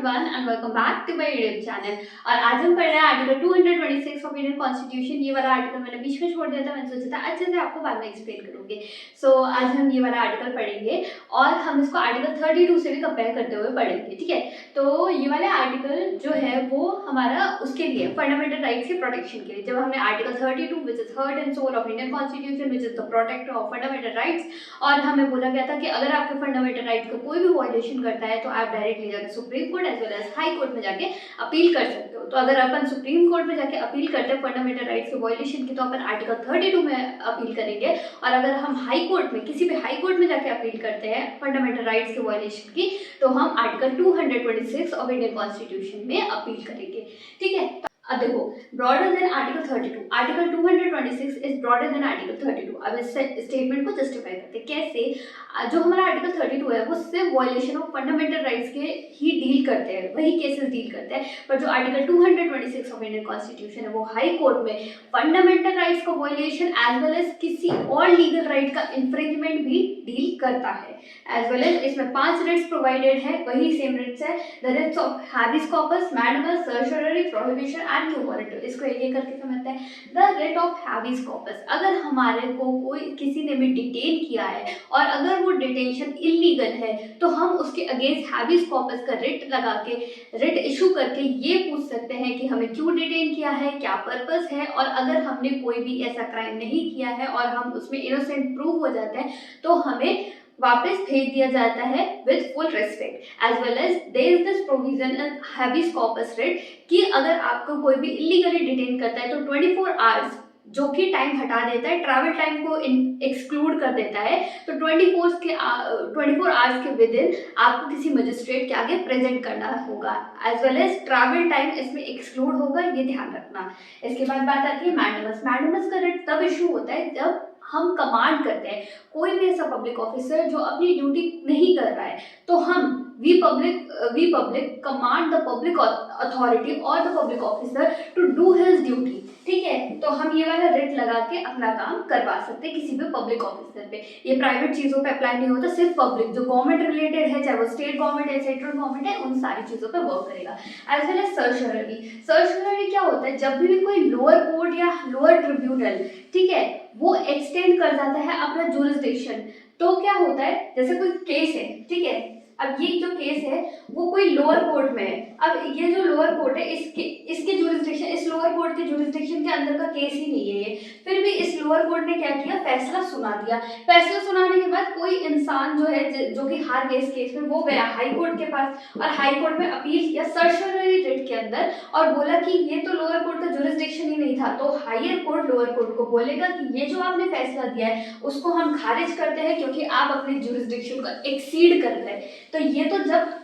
Everyone and welcome back to my YouTube channel. और आज हम पढ़ रहे हैं आर्टिकल 226 ऑफ इंडियन कॉन्स्टिट्यूशन। ये वाला आर्टिकल मैंने बीच में छोड़ दिया था, मैंने सोचा था अच्छे से आपको बाद में एक्सप्लेन करूंगी। सो आज हम ये वाला आर्टिकल पढ़ेंगे और हम इसको आर्टिकल 32 से भी कंपेयर करते हुए पढ़ेंगे, ठीक है। तो ये वाले आर्टिकल जो है वो हमारा उसके लिए फंडामेंटल राइट्स के प्रोटेक्शन के लिए, जब हमने article 32 which is heart and soul of Indian constitution which is the protector of fundamental rights, और हमें बोला गया था कि अगर आपके फंडामेंटल राइट्स का कोई भी वायलेशन करता है तो आप डायरेक्टली जाकर supreme court as well as high court में जाके अपील कर सकते हो। तो अगर अपन सुप्रीम कोर्ट में जाके अपील करते हैं फंडामेंटल राइट्स के वायलेशन की, तो अपन आर्टिकल 32 में अपील करेंगे। और अगर हम हाई कोर्ट में, किसी भी हाई कोर्ट में जाके अपील करते हैं फंडामेंटल राइट्स के वायलेशन की, तो हम आर्टिकल 226 ऑफ इंडियन कॉन्स्टिट्यूशन में अपील करेंगे, ठीक है। अब देखो, broader then article 32, article 226 is broader then article 32। अब इस स्टेटमेंट को जस्टिफाई करते हैं कैसे। जो हमारा आर्टिकल 32 है वो सिर्फ वायलेशन ऑफ फंडामेंटल राइट्स के ही डील करते हैं, वही केसेस डील करते हैं। पर जो आर्टिकल 226 ऑफ इंडियन कॉन्स्टिट्यूशन है वो हाई कोर्ट में फंडामेंटल राइट्स का वायलेशन एज वेल एज किसी और लीगल राइट का इन्फ्रिंजमेंट भी डील करता है। एज वेल एज इसमें 5 रिट्स प्रोवाइडेड है, वही सेम रिट्स है, the writs of habeas corpus, mandamus, certiorari, prohibition and quo warranto. इसको एक करके समझते हैं। The writ of habeas corpus, अगर हमारे को कोई किसी ने भी डिटेन किया है और अगर वो डिटेंशन इलीगल है तो हम उसके अगेंस्ट हाबिस कॉर्पस का रिट लगा के, रिट इशू करके ये पूछ सकते हैं कि हमें क्यों डिटेन किया है, क्या पर्पस है। और अगर हमने कोई भी ऐसा क्राइम नहीं किया है और हम उसमें इनोसेंट प्रूव हो जाते हैं तो हमें वापस भेज दिया जाता है with full respect. As well as there is this provision in habeas corpus writ कि अगर आपको कोई भी इलीगली डिटेन करता है तो 24 आवर्स जो कि टाइम हटा देता है, ट्रैवल टाइम को एक्सक्लूड कर देता है। तो 24 आवर्स के विद इन आपको किसी मजिस्ट्रेट के आगे प्रेजेंट करना होगा। As well as travel time इसमें एक्सक्लूड होगा, ये ध्यान रखना। इसके बाद बात आती है मैंडेमस। मैंडेमस का रिट तब इशू होता है जब हम कमांड करते हैं कोई भी ऐसा पब्लिक ऑफिसर जो अपनी ड्यूटी नहीं कर रहा है, तो हम we public command the public authority और the public officer to do his duty, ठीक है। तो हम ये वाला रिट लगा के अपना काम करवा सकते हैं किसी भी पब्लिक ऑफिसर पे। ये प्राइवेट चीज़ों पे अप्लाई नहीं होता, सिर्फ पब्लिक जो गवर्नमेंट रिलेटेड है, चाहे वो स्टेट गवर्नमेंट है, सेंट्रल गवर्नमेंट है, उन सारी चीज़ों पे वर्क करेगा। As well as certiorari. Certiorari क्या होता है, जब भी कोई लोअर कोर्ट या लोअर ट्रिब्यूनल, ठीक है, वो एक्सटेंड कर जाता है अपना जुरिस्डिक्शन, तो क्या होता है, जैसे कोई केस है, ठीक है, अब ये जो केस है वो कोई लोअर कोर्ट में है। अब ये जो लोअर कोर्ट है इसके जुरिस्डिक्शन, इस लोअर कोर्ट के जुरिस्डिक्शन के अंदर का केस ही नहीं है ये, फिर भी इस लोअर कोर्ट ने क्या किया, फैसला सुना दिया। फैसला सुनाने के बाद कोई इंसान जो है जो कि हार गया इस केस में, वो गया हाई कोर्ट के पास और हाई कोर्ट में अपील किया सर्चरी रिट के अंदर और बोला कि ये तो लोअर कोर्ट का जुरिस्डिक्शन ही नहीं था। तो हायर कोर्ट लोअर कोर्ट को बोलेगा कि ये जो आपने फैसला दिया है उसको हम खारिज करते हैं क्योंकि आप अपने जुरिस्डिक्शन को एक्सीड कर रहे हैं। तो ये तो जब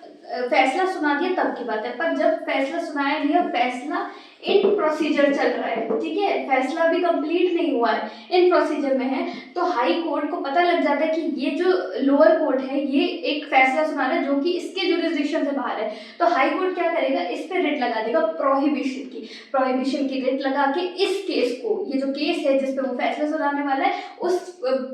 फैसला सुना दिया तब की बात है, पर जब फैसला सुनाया गया, फैसला इन प्रोसीजर चल रहा है, ठीक है, फैसला भी कंप्लीट नहीं हुआ है, इन प्रोसीजर में है, तो हाई कोर्ट को पता लग जाता है कि ये जो लोअर कोर्ट है ये एक फैसला सुना रहा है जो कि इसके जुरिस्डिक्शन से बाहर है। तो हाई कोर्ट क्या करेगा, इस पे रिट लगा देगा प्रोहिबिशन की रिट लगा के इस केस को, ये जो केस है जिस पे वो फैसला सुनाने वाला है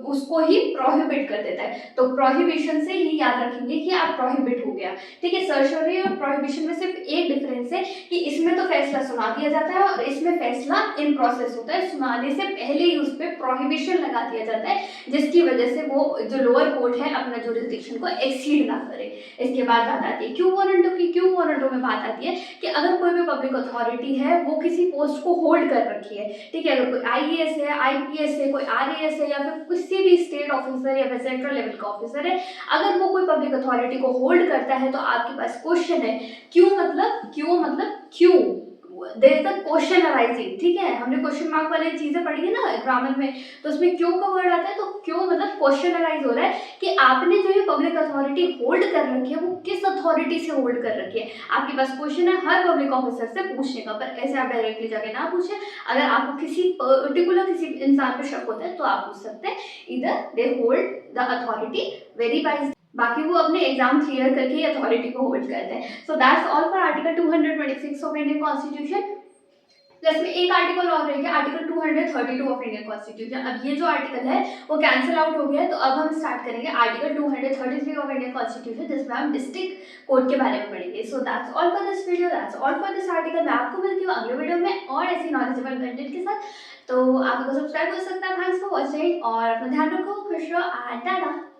उसको ही प्रोहिबिट कर देता है। तो प्रोहिबिशन से ही याद रखेंगे कि आप प्रोहिबिट हो गया, ठीक है। सर्चरी और प्रोहिबिशन में सिर्फ एक डिफरेंस है कि इसमें तो फैसला सुना दिया जाता है और इसमें फैसला इन प्रोसेस होता है, सुनाने से पहले ही उस पर प्रोहिबिशन लगा दिया जाता है जिसकी वजह से वो जो लोअर कोर्ट है अपना जुरिस्डिक्शन को एक्सीड ना करे। इसके बाद बात आती है क्यू वारंटो की। क्यू वारंटो में बात आती है कि अगर कोई भी पब्लिक अथॉरिटी है वो किसी पोस्ट को होल्ड कर रखी है, ठीक है, अगर कोई IAS है, IPS है, कोई RAS है या फिर किसी भी स्टेट ऑफिसर या फिर सेंट्रल लेवल का ऑफिसर है, अगर वो कोई पब्लिक अथॉरिटी को होल्ड करता है तो आपके पास क्वेश्चन है क्यों मतलब क्यों, there is the question arising, ठीक है। हमने क्वेश्चन मार्क वाली चीजें पढ़ी है ना ग्रामर में, तो उसमें क्यों का वर्ड आता है, तो क्यों मतलब क्वेश्चन अराइज हो रहा है कि आपने जो ये पब्लिक अथॉरिटी होल्ड कर रखी है वो किस अथॉरिटी से होल्ड कर रखी है। आपके पास क्वेश्चन है हर पब्लिक ऑफिसर से पूछने का, पर ऐसे आप डायरेक्टली जाके ना पूछे। अगर आपको किसी पर्टिकुलर किसी इंसान पे शक होता है तो आप पूछ सकते हैं, इधर they hold the authority very wise, बाकी वो अपने एग्जाम क्लियर करके अथॉरिटी को होल्ड करते हैं। So that's all for article 226 of Indian constitution. Plus में एक आर्टिकल और रह गया, आर्टिकल 232 ऑफ इंडियन कॉन्स्टिट्यूशन। अब ये जो आर्टिकल है वो कैंसिल आउट हो गया है, तो अब हम स्टार्ट करेंगे आर्टिकल 233 ऑफ इंडियन कॉन्स्टिट्यूशन, जिसमें हम डिस्ट्रिक्ट कोड के बारे में पढ़ेंगे। So that's all for this video, that's all for this article. मैं आपको मिलती हूँ अगले वीडियो में और ऐसी नॉलेजेबल कंटेंट के साथ। तो आप लोग सब्सक्राइब कर सकते हैं। थैंक्स फॉर वॉचिंग और अपना ध्यान रखो, खुश रहो एंड टाटा।